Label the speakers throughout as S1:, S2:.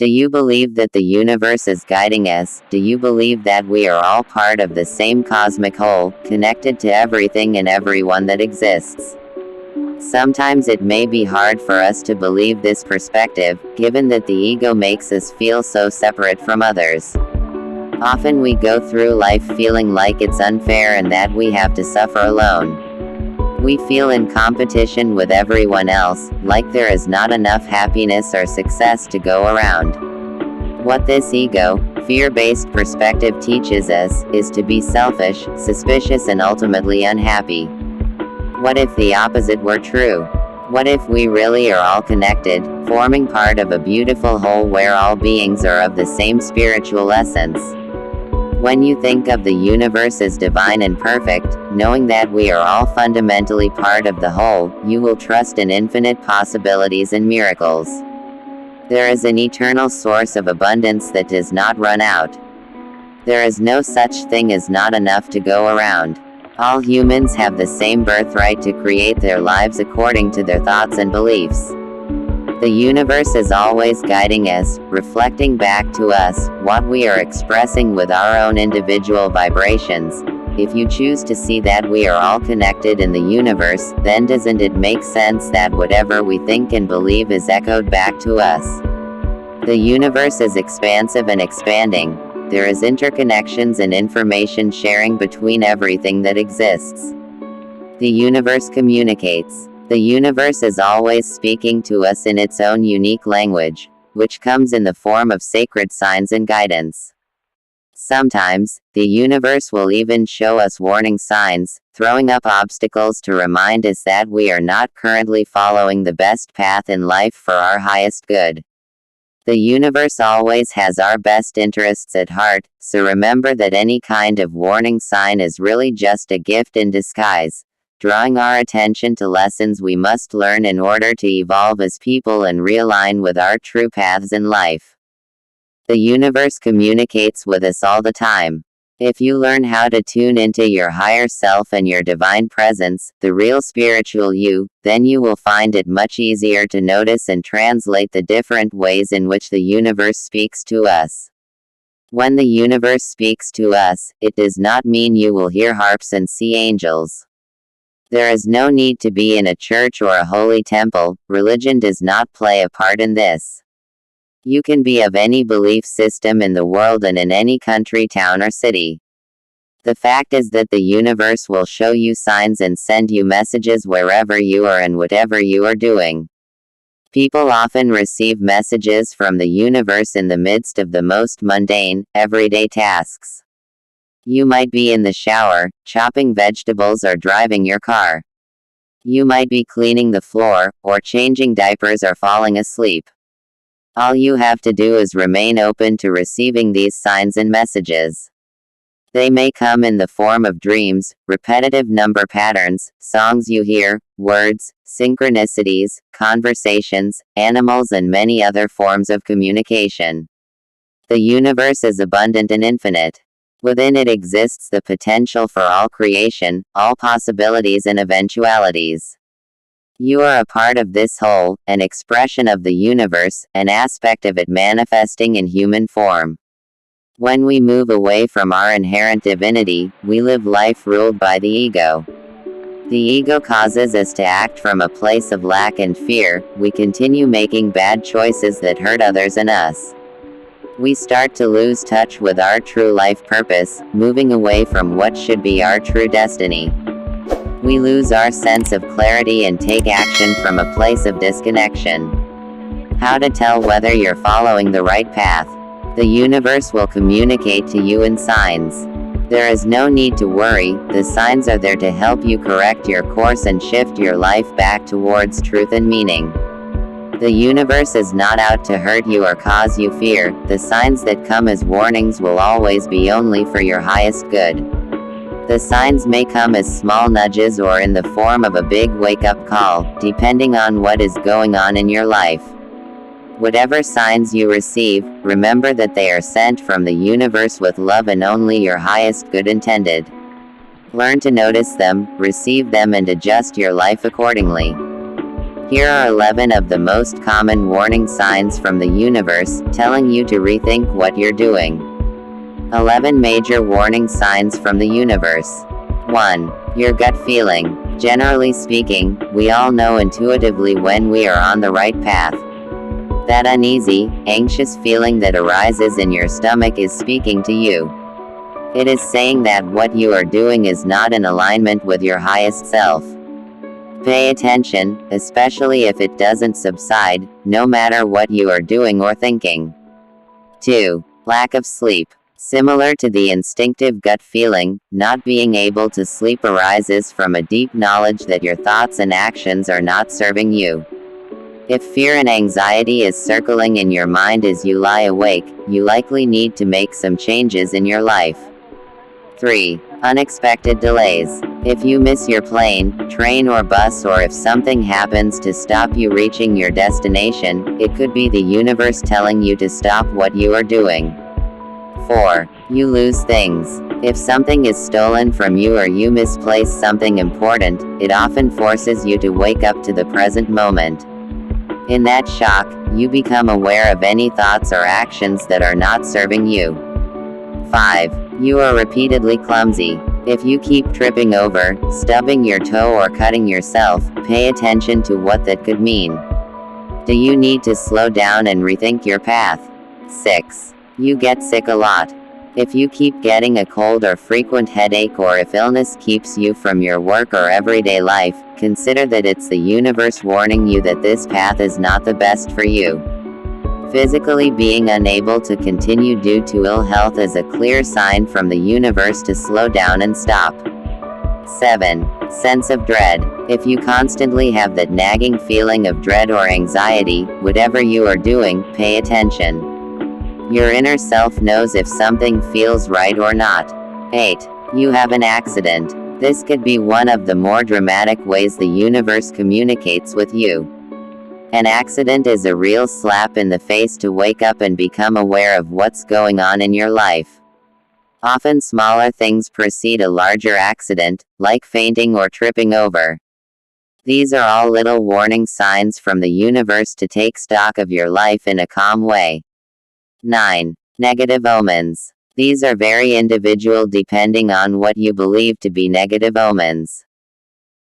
S1: Do you believe that the universe is guiding us? Do you believe that we are all part of the same cosmic whole, connected to everything and everyone that exists? Sometimes it may be hard for us to believe this perspective, given that the ego makes us feel so separate from others. Often we go through life feeling like it's unfair and that we have to suffer alone. We feel in competition with everyone else, like there is not enough happiness or success to go around. What this ego, fear-based perspective teaches us, is to be selfish, suspicious and ultimately unhappy. What if the opposite were true? What if we really are all connected, forming part of a beautiful whole where all beings are of the same spiritual essence? When you think of the universe as divine and perfect, knowing that we are all fundamentally part of the whole, you will trust in infinite possibilities and miracles. There is an eternal source of abundance that does not run out. There is no such thing as not enough to go around. All humans have the same birthright to create their lives according to their thoughts and beliefs. The universe is always guiding us, reflecting back to us what we are expressing with our own individual vibrations. If you choose to see that we are all connected in the universe, then doesn't it make sense that whatever we think and believe is echoed back to us? The universe is expansive and expanding. There is interconnections and information sharing between everything that exists. The universe communicates. The universe is always speaking to us in its own unique language, which comes in the form of sacred signs and guidance. Sometimes, the universe will even show us warning signs, throwing up obstacles to remind us that we are not currently following the best path in life for our highest good. The universe always has our best interests at heart, so remember that any kind of warning sign is really just a gift in disguise, drawing our attention to lessons we must learn in order to evolve as people and realign with our true paths in life. The universe communicates with us all the time. If you learn how to tune into your higher self and your divine presence, the real spiritual you, then you will find it much easier to notice and translate the different ways in which the universe speaks to us. When the universe speaks to us, it does not mean you will hear harps and see angels. There is no need to be in a church or a holy temple. Religion does not play a part in this. You can be of any belief system in the world and in any country, town or city. The fact is that the universe will show you signs and send you messages wherever you are and whatever you are doing. People often receive messages from the universe in the midst of the most mundane, everyday tasks. You might be in the shower, chopping vegetables or driving your car. You might be cleaning the floor, or changing diapers or falling asleep. All you have to do is remain open to receiving these signs and messages. They may come in the form of dreams, repetitive number patterns, songs you hear, words, synchronicities, conversations, animals and many other forms of communication. The universe is abundant and infinite. Within it exists the potential for all creation, all possibilities and eventualities. You are a part of this whole, an expression of the universe, an aspect of it manifesting in human form. When we move away from our inherent divinity, we live life ruled by the ego. The ego causes us to act from a place of lack and fear. We continue making bad choices that hurt others and us. We start to lose touch with our true life purpose, moving away from what should be our true destiny. We lose our sense of clarity and take action from a place of disconnection. How to tell whether you're following the right path? The universe will communicate to you in signs. There is no need to worry, the signs are there to help you correct your course and shift your life back towards truth and meaning. The universe is not out to hurt you or cause you fear. The signs that come as warnings will always be only for your highest good. The signs may come as small nudges or in the form of a big wake-up call, depending on what is going on in your life. Whatever signs you receive, remember that they are sent from the universe with love and only your highest good intended. Learn to notice them, receive them and adjust your life accordingly. Here are 11 of the most common warning signs from the universe, telling you to rethink what you're doing. 11 major warning signs from the universe. 1. Your gut feeling. Generally speaking, we all know intuitively when we are on the right path. That uneasy, anxious feeling that arises in your stomach is speaking to you. It is saying that what you are doing is not in alignment with your highest self. Pay attention, especially if it doesn't subside, no matter what you are doing or thinking. 2. Lack of sleep. Similar to the instinctive gut feeling, not being able to sleep arises from a deep knowledge that your thoughts and actions are not serving you. If fear and anxiety is circling in your mind as you lie awake, you likely need to make some changes in your life. 3. Unexpected delays. If you miss your plane, train or bus, or if something happens to stop you reaching your destination, it could be the universe telling you to stop what you are doing. 4. You lose things. If something is stolen from you or you misplace something important, it often forces you to wake up to the present moment. In that shock, you become aware of any thoughts or actions that are not serving you. 5. You are repeatedly clumsy. If you keep tripping over, stubbing your toe or cutting yourself, pay attention to what that could mean. Do you need to slow down and rethink your path? 6. You get sick a lot. If you keep getting a cold or frequent headache, or if illness keeps you from your work or everyday life, consider that it's the universe warning you that this path is not the best for you. Physically being unable to continue due to ill health is a clear sign from the universe to slow down and stop. 7. Sense of dread. If you constantly have that nagging feeling of dread or anxiety, whatever you are doing, pay attention. Your inner self knows if something feels right or not. 8. You have an accident. This could be one of the more dramatic ways the universe communicates with you. An accident is a real slap in the face to wake up and become aware of what's going on in your life. Often smaller things precede a larger accident, like fainting or tripping over. These are all little warning signs from the universe to take stock of your life in a calm way. 9. Negative omens. These are very individual depending on what you believe to be negative omens.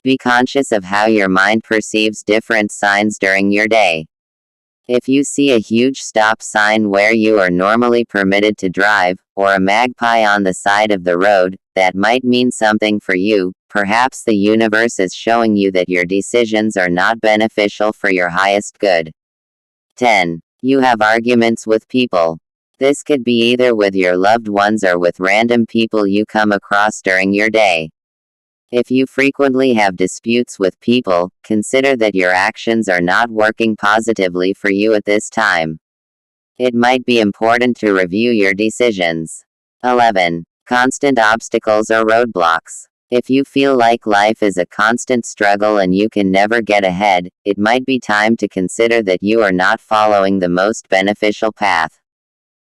S1: Be conscious of how your mind perceives different signs during your day. If you see a huge stop sign where you are normally permitted to drive, or a magpie on the side of the road, that might mean something for you. Perhaps the universe is showing you that your decisions are not beneficial for your highest good. 10. You have arguments with people. This could be either with your loved ones or with random people you come across during your day. If you frequently have disputes with people, consider that your actions are not working positively for you at this time. It might be important to review your decisions. 11. Constant obstacles or roadblocks. If you feel like life is a constant struggle and you can never get ahead, it might be time to consider that you are not following the most beneficial path.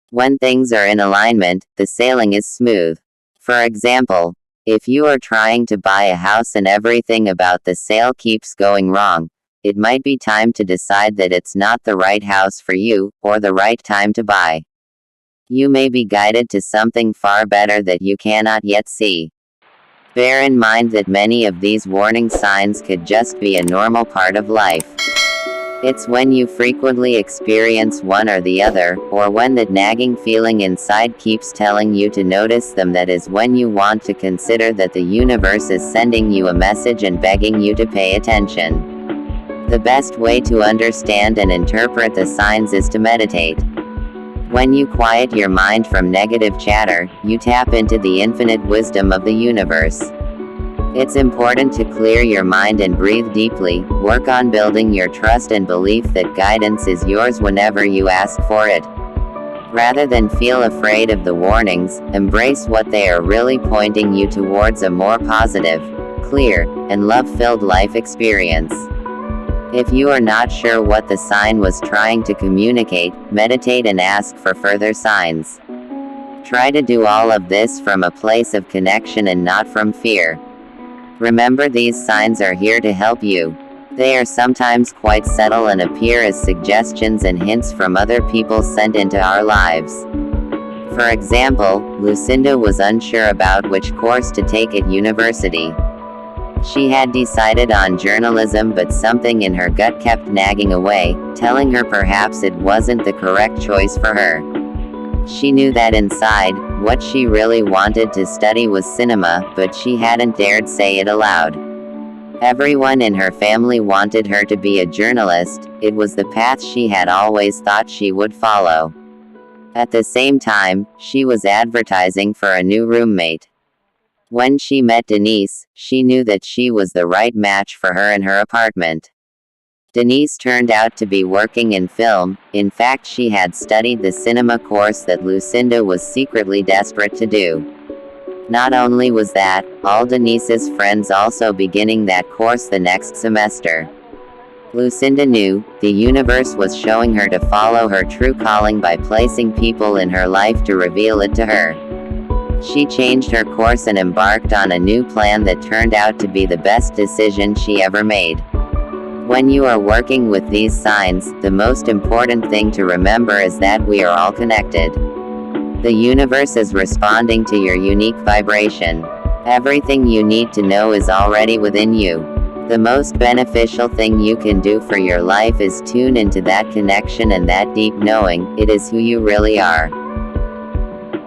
S1: When things are in alignment, the sailing is smooth. For example, if you are trying to buy a house and everything about the sale keeps going wrong, it might be time to decide that it's not the right house for you, or the right time to buy. You may be guided to something far better that you cannot yet see. Bear in mind that many of these warning signs could just be a normal part of life. It's when you frequently experience one or the other, or when that nagging feeling inside keeps telling you to notice them, that is when you want to consider that the universe is sending you a message and begging you to pay attention. The best way to understand and interpret the signs is to meditate. When you quiet your mind from negative chatter, you tap into the infinite wisdom of the universe. It's important to clear your mind and breathe deeply. Work on building your trust and belief that guidance is yours whenever you ask for it. Rather than feel afraid of the warnings, embrace what they are really pointing you towards: a more positive, clear, and love-filled life experience. If you are not sure what the sign was trying to communicate, meditate and ask for further signs. Try to do all of this from a place of connection and not from fear. Remember, these signs are here to help you. They are sometimes quite subtle and appear as suggestions and hints from other people sent into our lives. For example, Lucinda was unsure about which course to take at university. She had decided on journalism, but something in her gut kept nagging away, telling her perhaps it wasn't the correct choice for her. She knew that inside, what she really wanted to study was cinema, but she hadn't dared say it aloud. Everyone in her family wanted her to be a journalist. It was the path she had always thought she would follow. At the same time, she was advertising for a new roommate. When she met Denise, she knew that she was the right match for her in her apartment. Denise turned out to be working in film. In fact, she had studied the cinema course that Lucinda was secretly desperate to do. Not only was that, all Denise's friends also beginning that course the next semester. Lucinda knew, the universe was showing her to follow her true calling by placing people in her life to reveal it to her. She changed her course and embarked on a new plan that turned out to be the best decision she ever made. When you are working with these signs, the most important thing to remember is that we are all connected. The universe is responding to your unique vibration. Everything you need to know is already within you. The most beneficial thing you can do for your life is tune into that connection and that deep knowing. It is who you really are.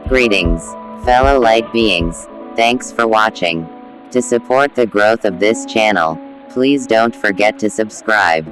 S1: Greetings, fellow light beings. Thanks for watching. To support the growth of this channel, please don't forget to subscribe.